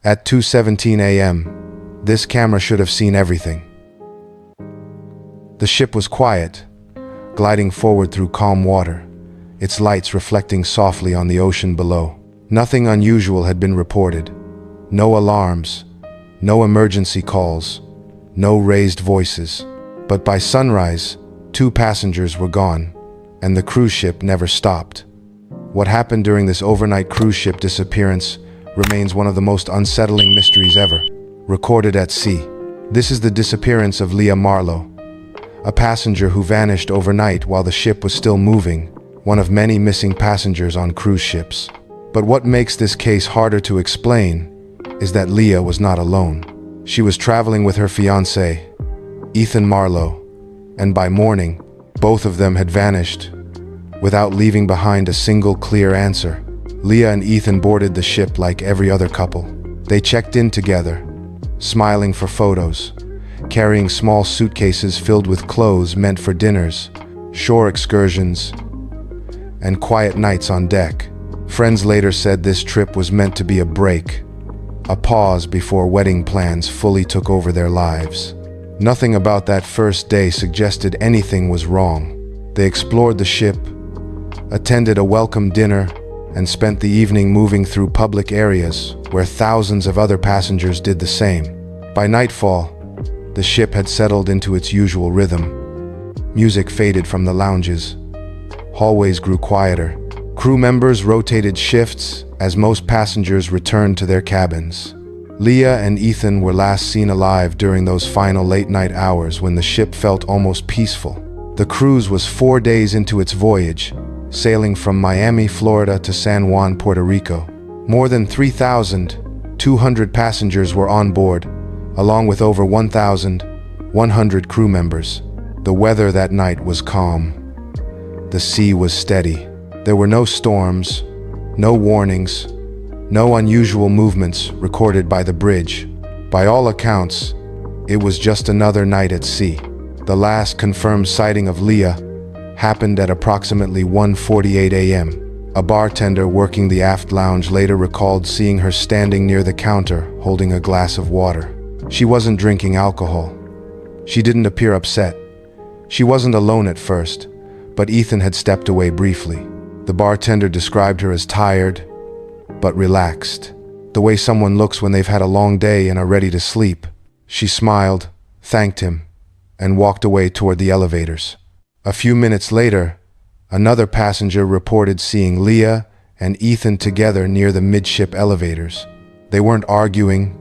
At 2:17 a.m., this camera should have seen everything. The ship was quiet, gliding forward through calm water, its lights reflecting softly on the ocean below. Nothing unusual had been reported. No alarms, no emergency calls, no raised voices. But by sunrise, 2 passengers were gone, and the cruise ship never stopped. What happened during this overnight cruise ship disappearance remains one of the most unsettling mysteries ever recorded at sea. This is the disappearance of Leah Marlowe, a passenger who vanished overnight while the ship was still moving, one of many missing passengers on cruise ships. But what makes this case harder to explain is that Leah was not alone. She was traveling with her fiancé, Ethan Marlowe, and by morning, both of them had vanished without leaving behind a single clear answer. Leah and Ethan boarded the ship like every other couple. They checked in together, smiling for photos, carrying small suitcases filled with clothes meant for dinners, shore excursions, and quiet nights on deck. Friends later said this trip was meant to be a break, a pause before wedding plans fully took over their lives. Nothing about that first day suggested anything was wrong. They explored the ship, attended a welcome dinner, and spent the evening moving through public areas where thousands of other passengers did the same. By nightfall, the ship had settled into its usual rhythm. Music faded from the lounges. Hallways grew quieter. Crew members rotated shifts as most passengers returned to their cabins. Leah and Ethan were last seen alive during those final late-night hours when the ship felt almost peaceful. The cruise was 4 days into its voyage, sailing from Miami, Florida to San Juan, Puerto Rico. More than 3,200 passengers were on board, along with over 1,100 crew members. The weather that night was calm. The sea was steady. There were no storms, no warnings, no unusual movements recorded by the bridge. By all accounts, it was just another night at sea. The last confirmed sighting of Leah happened at approximately 1:48 a.m. A bartender working the aft lounge later recalled seeing her standing near the counter holding a glass of water. She wasn't drinking alcohol. She didn't appear upset. She wasn't alone at first, but Ethan had stepped away briefly. The bartender described her as tired, but relaxed, the way someone looks when they've had a long day and are ready to sleep. She smiled, thanked him, and walked away toward the elevators. A few minutes later, another passenger reported seeing Leah and Ethan together near the midship elevators. They weren't arguing,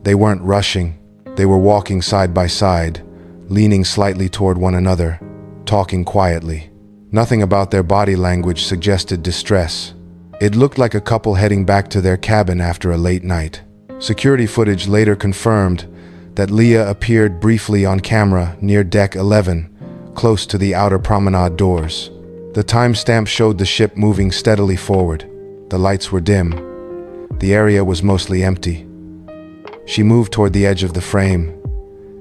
they weren't rushing, they were walking side by side, leaning slightly toward one another, talking quietly. Nothing about their body language suggested distress. It looked like a couple heading back to their cabin after a late night. Security footage later confirmed that Leah appeared briefly on camera near deck 11, close to the outer promenade doors. The timestamp showed the ship moving steadily forward. The lights were dim. The area was mostly empty. She moved toward the edge of the frame,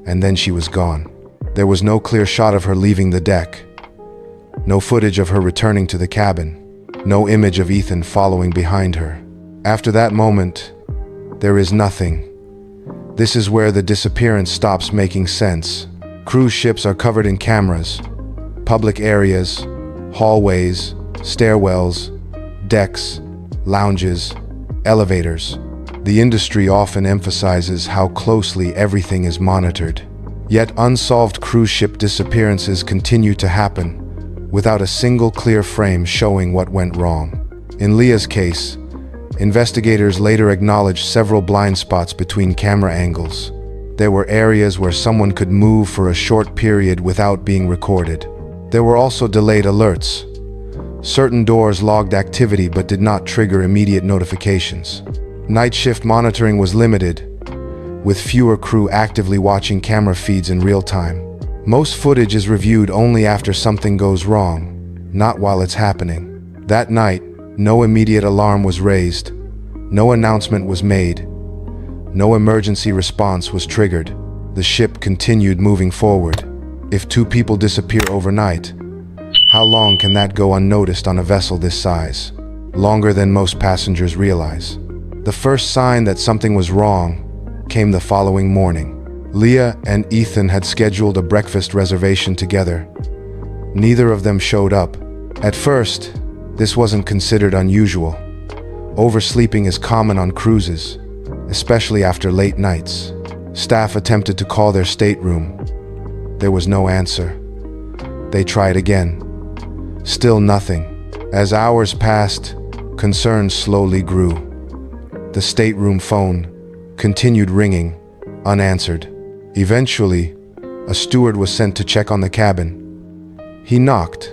and then she was gone. There was no clear shot of her leaving the deck. No footage of her returning to the cabin. No image of Ethan following behind her. After that moment, there is nothing. This is where the disappearance stops making sense. Cruise ships are covered in cameras. Public areas, hallways, stairwells, decks, lounges, elevators. The industry often emphasizes how closely everything is monitored. Yet unsolved cruise ship disappearances continue to happen, without a single clear frame showing what went wrong. In Leah's case, investigators later acknowledged several blind spots between camera angles. There were areas where someone could move for a short period without being recorded. There were also delayed alerts. Certain doors logged activity but did not trigger immediate notifications. Night shift monitoring was limited, with fewer crew actively watching camera feeds in real time. Most footage is reviewed only after something goes wrong, not while it's happening. That night, no immediate alarm was raised, no announcement was made, no emergency response was triggered. The ship continued moving forward. If 2 people disappear overnight, how long can that go unnoticed on a vessel this size? Longer than most passengers realize. The first sign that something was wrong came the following morning. Leah and Ethan had scheduled a breakfast reservation together. Neither of them showed up. At first, this wasn't considered unusual. Oversleeping is common on cruises, especially after late nights. Staff attempted to call their stateroom. There was no answer. They tried again. Still nothing. As hours passed, concerns slowly grew. The stateroom phone continued ringing, unanswered. Eventually, a steward was sent to check on the cabin. He knocked.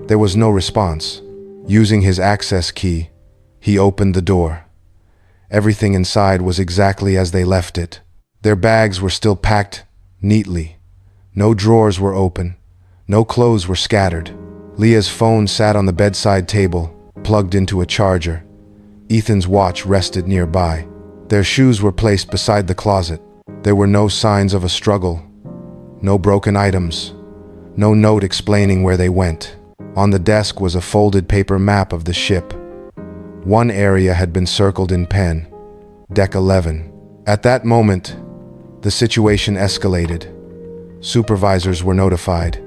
There was no response. Using his access key, he opened the door. Everything inside was exactly as they left it. Their bags were still packed neatly. No drawers were open. No clothes were scattered. Leah's phone sat on the bedside table, plugged into a charger. Ethan's watch rested nearby. Their shoes were placed beside the closet. There were no signs of a struggle. No broken items. No note explaining where they went. On the desk was a folded paper map of the ship. One area had been circled in pen, Deck 11. At that moment, the situation escalated. Supervisors were notified.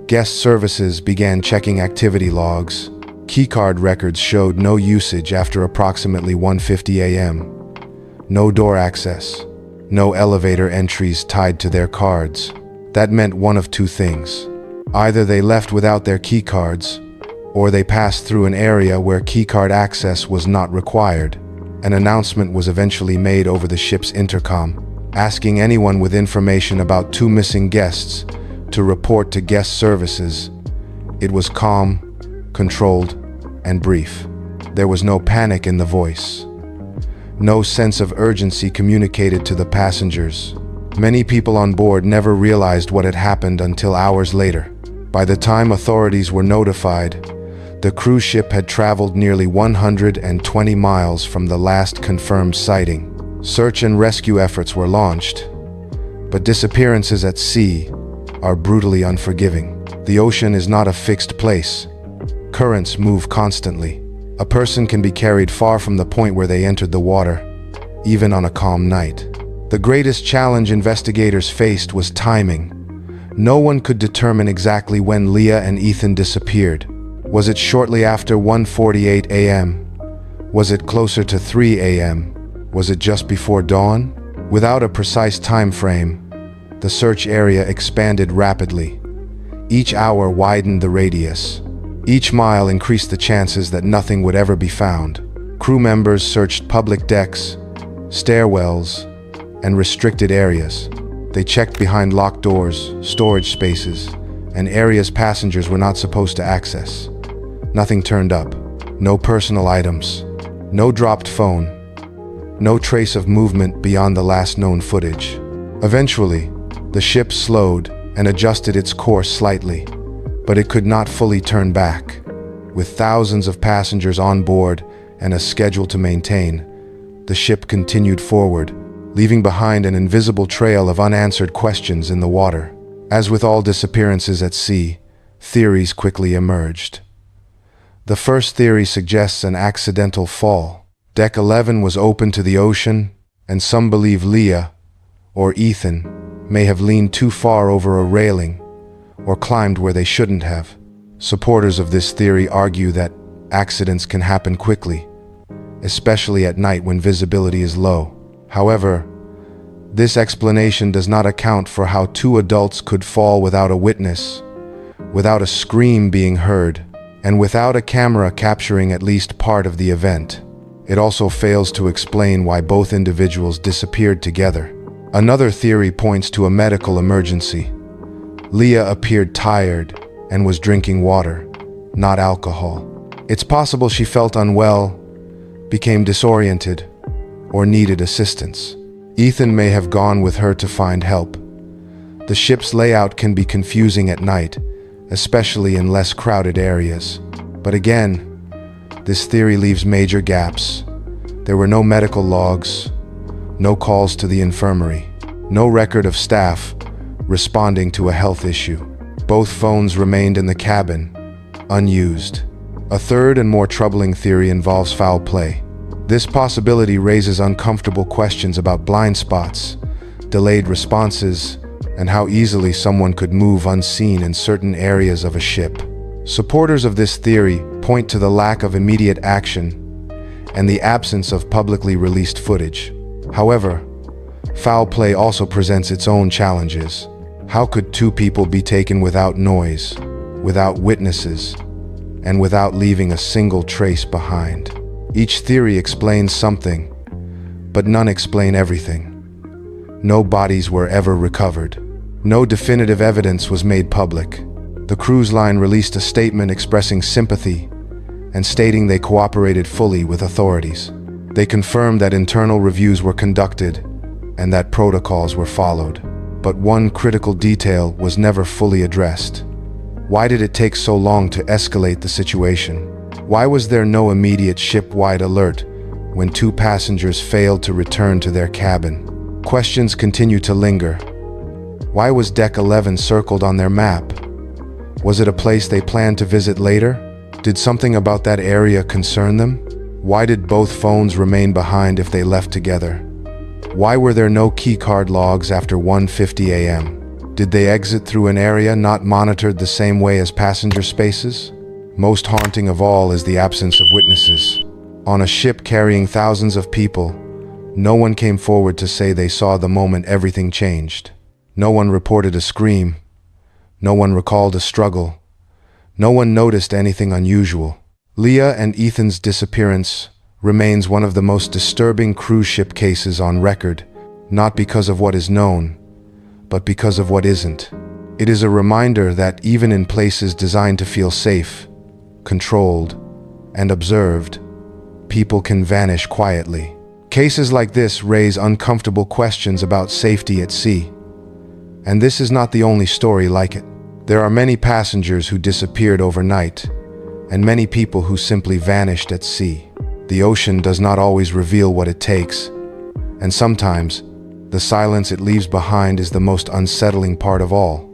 Guest services began checking activity logs. Keycard records showed no usage after approximately 1:50 a.m. No door access. No elevator entries tied to their cards. That meant one of two things. Either they left without their keycards, or they passed through an area where keycard access was not required. An announcement was eventually made over the ship's intercom, asking anyone with information about two missing guests to report to guest services. It was calm, controlled, and brief. There was no panic in the voice. No sense of urgency communicated to the passengers. Many people on board never realized what had happened until hours later. By the time authorities were notified, the cruise ship had traveled nearly 120 miles from the last confirmed sighting. Search and rescue efforts were launched, but disappearances at sea are brutally unforgiving. The ocean is not a fixed place. Currents move constantly. A person can be carried far from the point where they entered the water, even on a calm night. The greatest challenge investigators faced was timing. No one could determine exactly when Leah and Ethan disappeared. Was it shortly after 1:48 a.m.? Was it closer to 3 a.m.? Was it just before dawn? Without a precise time frame, the search area expanded rapidly. Each hour widened the radius. Each mile increased the chances that nothing would ever be found. Crew members searched public decks, stairwells, and restricted areas. They checked behind locked doors, storage spaces, and areas passengers were not supposed to access. Nothing turned up. No personal items. No dropped phone. No trace of movement beyond the last known footage. Eventually, the ship slowed and adjusted its course slightly, but it could not fully turn back. With thousands of passengers on board and a schedule to maintain, the ship continued forward, leaving behind an invisible trail of unanswered questions in the water. As with all disappearances at sea, theories quickly emerged. The first theory suggests an accidental fall. Deck 11 was open to the ocean, and some believe Leah, or Ethan, may have leaned too far over a railing or climbed where they shouldn't have. Supporters of this theory argue that accidents can happen quickly, especially at night when visibility is low. However, this explanation does not account for how two adults could fall without a witness, without a scream being heard, and without a camera capturing at least part of the event. It also fails to explain why both individuals disappeared together. Another theory points to a medical emergency. Leah appeared tired and was drinking water, not alcohol. It's possible she felt unwell, became disoriented, or needed assistance. Ethan may have gone with her to find help. The ship's layout can be confusing at night, especially in less crowded areas. But again, this theory leaves major gaps. There were no medical logs, no calls to the infirmary, no record of staff responding to a health issue. Both phones remained in the cabin, unused. A third and more troubling theory involves foul play. This possibility raises uncomfortable questions about blind spots, delayed responses, and how easily someone could move unseen in certain areas of a ship. Supporters of this theory point to the lack of immediate action and the absence of publicly released footage. However, foul play also presents its own challenges. How could two people be taken without noise, without witnesses, and without leaving a single trace behind? Each theory explains something, but none explain everything. No bodies were ever recovered. No definitive evidence was made public. The cruise line released a statement expressing sympathy and stating they cooperated fully with authorities. They confirmed that internal reviews were conducted and that protocols were followed. But one critical detail was never fully addressed. Why did it take so long to escalate the situation? Why was there no immediate ship-wide alert when two passengers failed to return to their cabin? Questions continue to linger. Why was Deck 11 circled on their map? Was it a place they planned to visit later? Did something about that area concern them? Why did both phones remain behind if they left together? Why were there no keycard logs after 1:50 a.m.? Did they exit through an area not monitored the same way as passenger spaces? Most haunting of all is the absence of witnesses. On a ship carrying thousands of people, no one came forward to say they saw the moment everything changed. No one reported a scream. No one recalled a struggle. No one noticed anything unusual. Leah and Ethan's disappearance remains one of the most disturbing cruise ship cases on record, not because of what is known, but because of what isn't. It is a reminder that even in places designed to feel safe, controlled, and observed, people can vanish quietly. Cases like this raise uncomfortable questions about safety at sea. And this is not the only story like it. There are many passengers who disappeared overnight, and many people who simply vanished at sea. The ocean does not always reveal what it takes, and sometimes the silence it leaves behind is the most unsettling part of all.